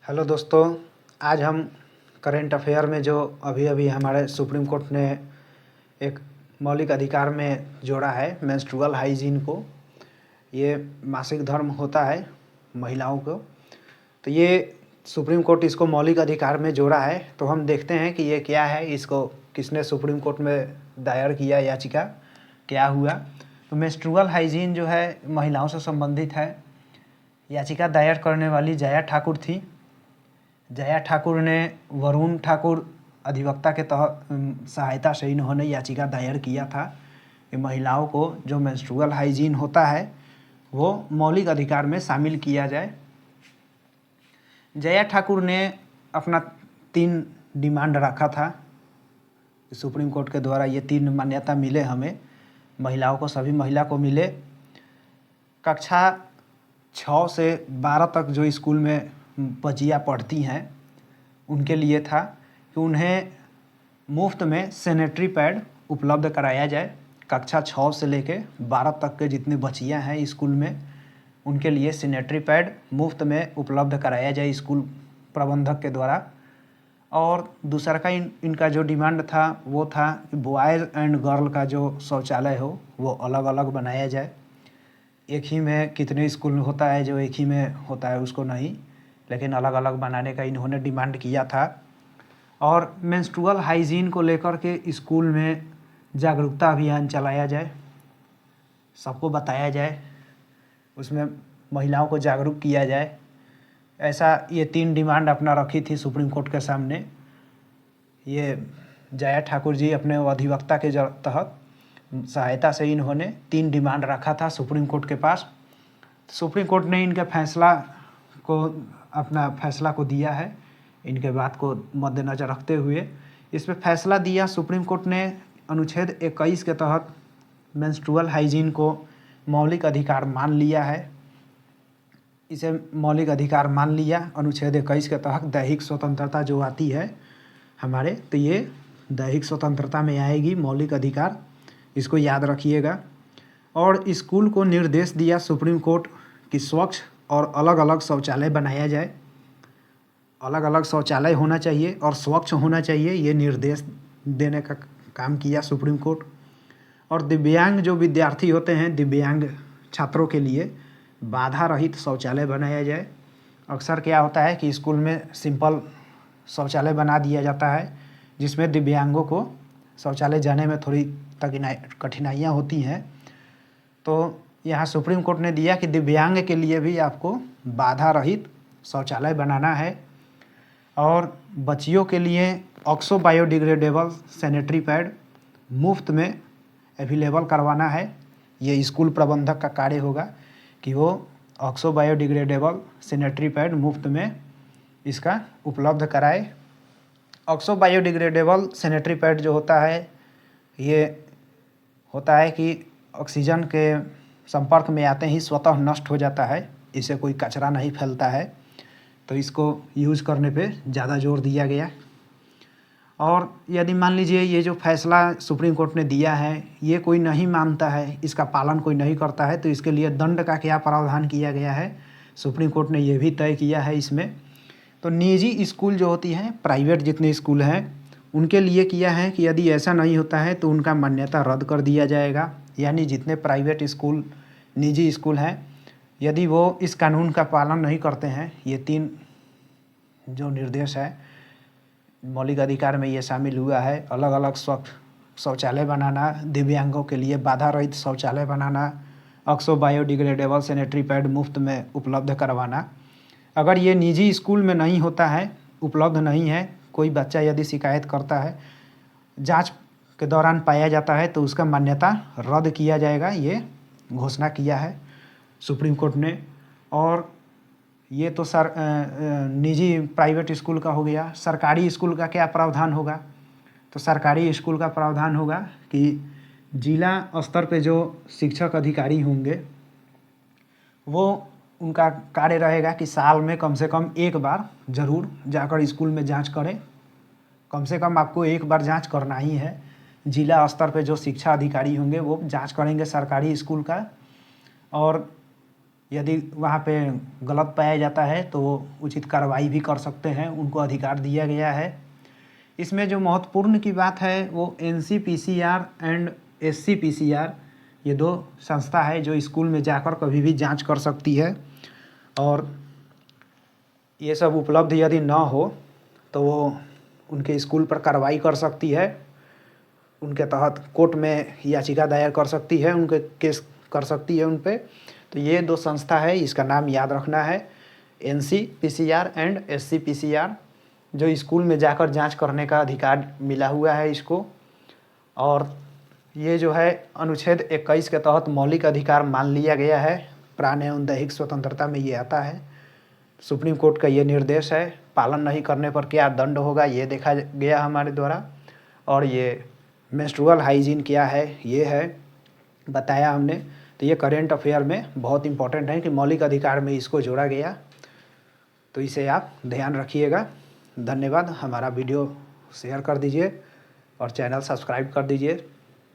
Hello दोस्तों, आज हम करेंट अफेयर में जो अभी अभी हमारे सुप्रीम कोर्ट ने एक मौलिक अधिकार में जोड़ा है मेंस्ट्रुअल हाइजीन को। ये मासिक धर्म होता है महिलाओं को, तो ये सुप्रीम कोर्ट इसको मौलिक अधिकार में जोड़ा है। तो हम देखते हैं कि ये क्या है, इसको किसने सुप्रीम कोर्ट में दायर किया याचिका, क्या हुआ। तो मेंस्ट्रुअल हाइजीन जो है महिलाओं से संबंधित है। याचिका दायर करने वाली जया ठाकुर थी। जया ठाकुर ने वरुण ठाकुर अधिवक्ता के तहत सहायता से इन्होंने याचिका दायर किया था कि महिलाओं को जो मेंस्ट्रुअल हाइजीन होता है वो मौलिक अधिकार में शामिल किया जाए। जया ठाकुर ने अपना 3 डिमांड रखा था। सुप्रीम कोर्ट के द्वारा ये 3 मान्यता मिले हमें, महिलाओं को, सभी महिला को मिले। कक्षा 6 से 12 तक जो स्कूल में बच्चियाँ पढ़ती हैं उनके लिए था कि उन्हें मुफ्त में सैनिटरी पैड उपलब्ध कराया जाए। कक्षा 6 से लेके 12 तक के जितने बच्चियाँ हैं स्कूल में उनके लिए सैनिटरी पैड मुफ्त में उपलब्ध कराया जाए स्कूल प्रबंधक के द्वारा। और दूसरा का इनका जो डिमांड था वो था कि बॉयज़ एंड गर्ल का जो शौचालय हो वो अलग अलग बनाया जाए। एक ही में कितने स्कूल में होता है, जो एक ही में होता है उसको नहीं, लेकिन अलग अलग बनाने का इन्होंने डिमांड किया था। और मेंस्ट्रुअल हाइजीन को लेकर के स्कूल में जागरूकता अभियान चलाया जाए, सबको बताया जाए, उसमें महिलाओं को जागरूक किया जाए। ऐसा ये 3 डिमांड अपना रखी थी सुप्रीम कोर्ट के सामने। ये जया ठाकुर जी अपने अधिवक्ता के तहत सहायता से इन्होंने 3 डिमांड रखा था सुप्रीम कोर्ट के पास। सुप्रीम कोर्ट ने इनके अपना फैसला को दिया है। इनके बात को मद्देनज़र रखते हुए इस पर फैसला दिया सुप्रीम कोर्ट ने। अनुच्छेद 21 के तहत मेंस्ट्रुअल हाइजीन को मौलिक अधिकार मान लिया है। इसे मौलिक अधिकार मान लिया अनुच्छेद 21 के तहत। दैहिक स्वतंत्रता जो आती है हमारे, तो ये दैहिक स्वतंत्रता में आएगी मौलिक अधिकार, इसको याद रखिएगा। और स्कूल को निर्देश दिया सुप्रीम कोर्ट कि स्वच्छ और अलग अलग शौचालय बनाया जाए। अलग अलग शौचालय होना चाहिए और स्वच्छ होना चाहिए, ये निर्देश देने का काम किया सुप्रीम कोर्ट। और दिव्यांग जो विद्यार्थी होते हैं, दिव्यांग छात्रों के लिए बाधा रहित शौचालय बनाया जाए। अक्सर क्या होता है कि स्कूल में सिंपल शौचालय बना दिया जाता है जिसमें दिव्यांगों को शौचालय जाने में थोड़ी कठिनाइयाँ होती हैं। तो यहाँ सुप्रीम कोर्ट ने दिया कि दिव्यांग के लिए भी आपको बाधा रहित शौचालय बनाना है। और बच्चियों के लिए ऑक्सो बायोडिग्रेडेबल सैनिटरी पैड मुफ्त में अवेलेबल करवाना है। ये स्कूल प्रबंधक का कार्य होगा कि वो ऑक्सो बायोडिग्रेडेबल सैनिटरी पैड मुफ्त में इसका उपलब्ध कराए। ऑक्सो बायोडिग्रेडेबल सैनिटरी पैड जो होता है, ये होता है कि ऑक्सीजन के संपर्क में आते ही स्वतः नष्ट हो जाता है, इससे कोई कचरा नहीं फैलता है, तो इसको यूज़ करने पे ज़्यादा जोर दिया गया। और यदि मान लीजिए ये जो फैसला सुप्रीम कोर्ट ने दिया है ये कोई नहीं मानता है, इसका पालन कोई नहीं करता है, तो इसके लिए दंड का क्या प्रावधान किया गया है, सुप्रीम कोर्ट ने ये भी तय किया है इसमें। तो निजी स्कूल जो होती हैं, प्राइवेट जितने स्कूल हैं उनके लिए किया है कि यदि ऐसा नहीं होता है तो उनका मान्यता रद्द कर दिया जाएगा। यानी जितने प्राइवेट स्कूल, निजी स्कूल हैं, यदि वो इस कानून का पालन नहीं करते हैं, ये 3 जो निर्देश है मौलिक अधिकार में ये शामिल हुआ है। अलग अलग शौचालय बनाना, दिव्यांगों के लिए बाधा रहित शौचालय बनाना, ऑक्सो बायोडिग्रेडेबल सैनिटरी पैड मुफ्त में उपलब्ध करवाना। अगर ये निजी स्कूल में नहीं होता है, उपलब्ध नहीं है, कोई बच्चा यदि शिकायत करता है, जांच के दौरान पाया जाता है, तो उसका मान्यता रद्द किया जाएगा, ये घोषणा किया है सुप्रीम कोर्ट ने। और ये तो निजी प्राइवेट स्कूल का हो गया। सरकारी स्कूल का क्या प्रावधान होगा, तो सरकारी स्कूल का प्रावधान होगा कि जिला स्तर पे जो शिक्षक अधिकारी होंगे वो, उनका कार्य रहेगा कि साल में कम से कम 1 बार ज़रूर जाकर स्कूल में जांच करें। कम से कम आपको 1 बार जांच करना ही है। जिला स्तर पे जो शिक्षा अधिकारी होंगे वो जांच करेंगे सरकारी स्कूल का। और यदि वहाँ पे गलत पाया जाता है तो वो उचित कार्रवाई भी कर सकते हैं, उनको अधिकार दिया गया है। इसमें जो महत्वपूर्ण की बात है वो NCPCR एंड SCPCR, ये 2 संस्था है जो स्कूल में जाकर कभी भी जांच कर सकती है, और ये सब उपलब्ध यदि ना हो तो वो उनके स्कूल पर कार्रवाई कर सकती है, उनके तहत कोर्ट में याचिका दायर कर सकती है, उनके केस कर सकती है उन पे। तो ये 2 संस्था है, इसका नाम याद रखना है, NCPCR एंड SCPCR, जो स्कूल में जाकर जांच करने का अधिकार मिला हुआ है इसको। और ये जो है अनुच्छेद 21 के तहत मौलिक अधिकार मान लिया गया है, प्राण एवं दैहिक स्वतंत्रता में ये आता है। सुप्रीम कोर्ट का ये निर्देश है, पालन नहीं करने पर क्या दंड होगा ये देखा गया हमारे द्वारा। और ये मेंस्ट्रुअल हाइजीन क्या है ये है बताया हमने। तो ये करेंट अफेयर में बहुत इंपॉर्टेंट है कि मौलिक अधिकार में इसको जोड़ा गया, तो इसे आप ध्यान रखिएगा। धन्यवाद। हमारा वीडियो शेयर कर दीजिए और चैनल सब्सक्राइब कर दीजिए।